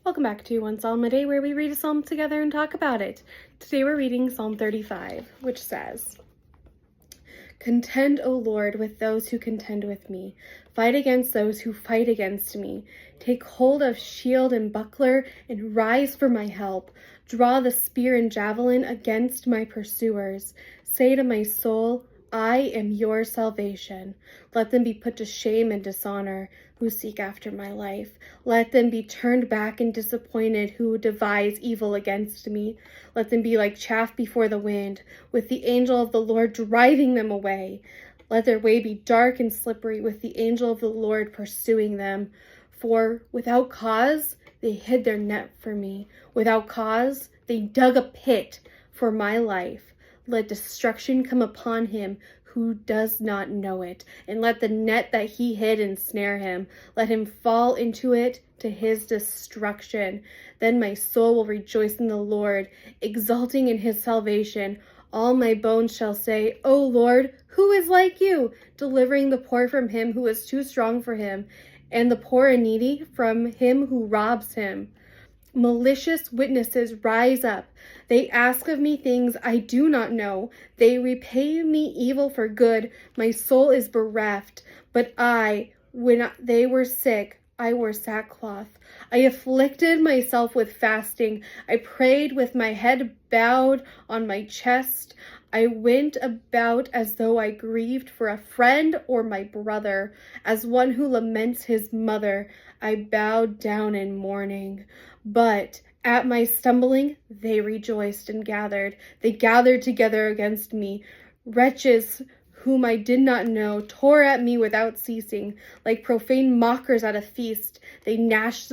Welcome back to One Psalm a Day, where we read a psalm together and talk about it. Today we're reading Psalm 35, which says, "Contend, O Lord, with those who contend with me. Fight against those who fight against me. Take hold of shield and buckler and rise for my help. Draw the spear and javelin against my pursuers. Say to my soul, I am your salvation. Let them be put to shame and dishonor who seek after my life. Let them be turned back and disappointed who devise evil against me. Let them be like chaff before the wind, with the angel of the Lord driving them away. Let their way be dark and slippery, with the angel of the Lord pursuing them. For without cause they hid their net for me. Without cause they dug a pit for my life. Let destruction come upon him who does not know it, and let the net that he hid ensnare him. Let him fall into it to his destruction. Then my soul will rejoice in the Lord, exulting in his salvation. All my bones shall say, O Lord, who is like you, delivering the poor from him who is too strong for him, and the poor and needy from him who robs him. Malicious witnesses rise up. They ask of me things I do not know. They repay me evil for good. My soul is bereft. But when they were sick, I wore sackcloth. I afflicted myself with fasting. I prayed with my head bowed on my chest. I went about as though I grieved for a friend or my brother, as one who laments his mother. I bowed down in mourning. But at my stumbling, they rejoiced and gathered. They gathered together against me. Wretches whom I did not know tore at me without ceasing. Like profane mockers at a feast, they gnashed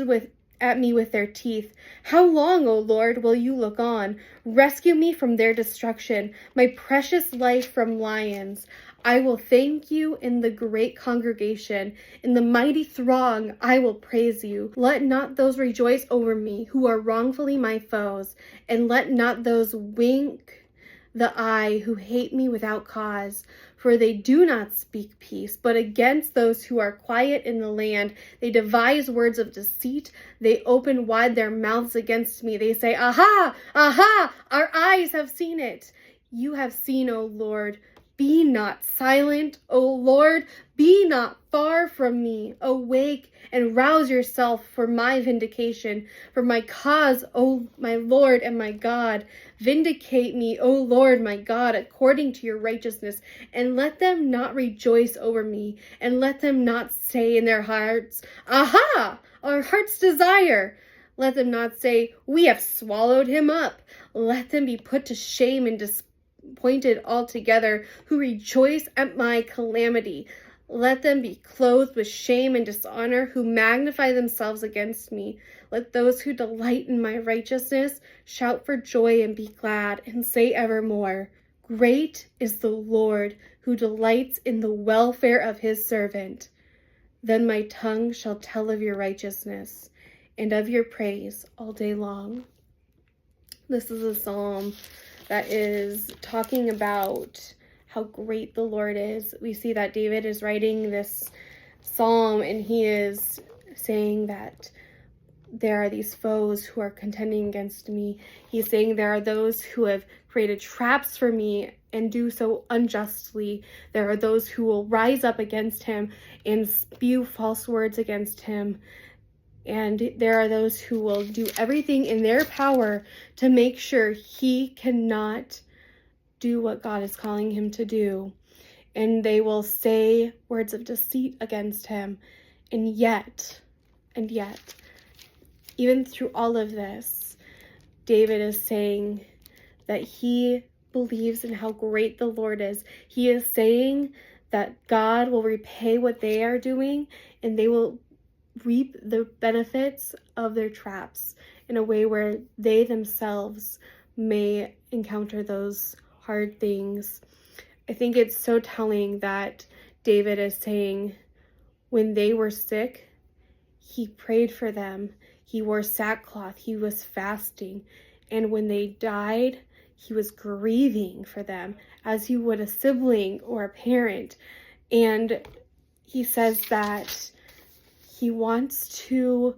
at me with their teeth. How long, O Lord, will you look on? Rescue me from their destruction, my precious life from lions. I will thank you in the great congregation. In the mighty throng, I will praise you. Let not those rejoice over me who are wrongfully my foes, and let not those wink the eye who hate me without cause. For they do not speak peace, but against those who are quiet in the land. They devise words of deceit. They open wide their mouths against me. They say, Aha! Aha! Our eyes have seen it. You have seen, O Lord. Be not silent, O Lord. Be not far from me. Awake and rouse yourself for my vindication, for my cause, O my Lord and my God. Vindicate me, O Lord my God, according to your righteousness, and let them not rejoice over me, and let them not say in their hearts, Aha! Our heart's desire. Let them not say, We have swallowed him up. Let them be put to shame and disappointed altogether, who rejoice at my calamity. Let them be clothed with shame and dishonor, who magnify themselves against me. Let those who delight in my righteousness shout for joy and be glad, and say evermore, Great is the Lord, who delights in the welfare of his servant. Then my tongue shall tell of your righteousness, and of your praise all day long." This is a psalm that is talking about how great the Lord is. We see that David is writing this psalm, and he is saying that there are these foes who are contending against me. He's saying there are those who have created traps for me and do so unjustly. There are those who will rise up against him and spew false words against him. And there are those who will do everything in their power to make sure he cannot do what God is calling him to do. And they will say words of deceit against him. And yet, even through all of this, David is saying that he believes in how great the Lord is. He is saying that God will repay what they are doing, and they will reap the benefits of their traps in a way where they themselves may encounter those hard things. I think it's so telling that David is saying when they were sick, he prayed for them. He wore sackcloth. He was fasting. And when they died, he was grieving for them as you would a sibling or a parent. And he says that he wants to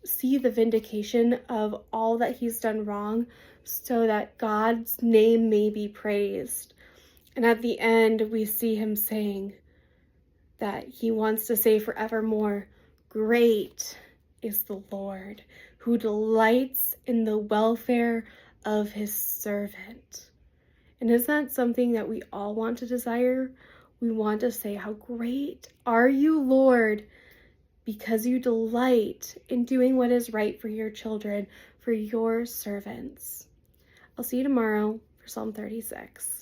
see the vindication of all that he's done wrong so that God's name may be praised. And at the end, we see him saying that he wants to say forevermore, "Great is the Lord, who delights in the welfare of his servant." And isn't that something that we all want to desire? We want to say, "How great are you, Lord, because you delight in doing what is right for your children, for your servants." I'll see you tomorrow for Psalm 36.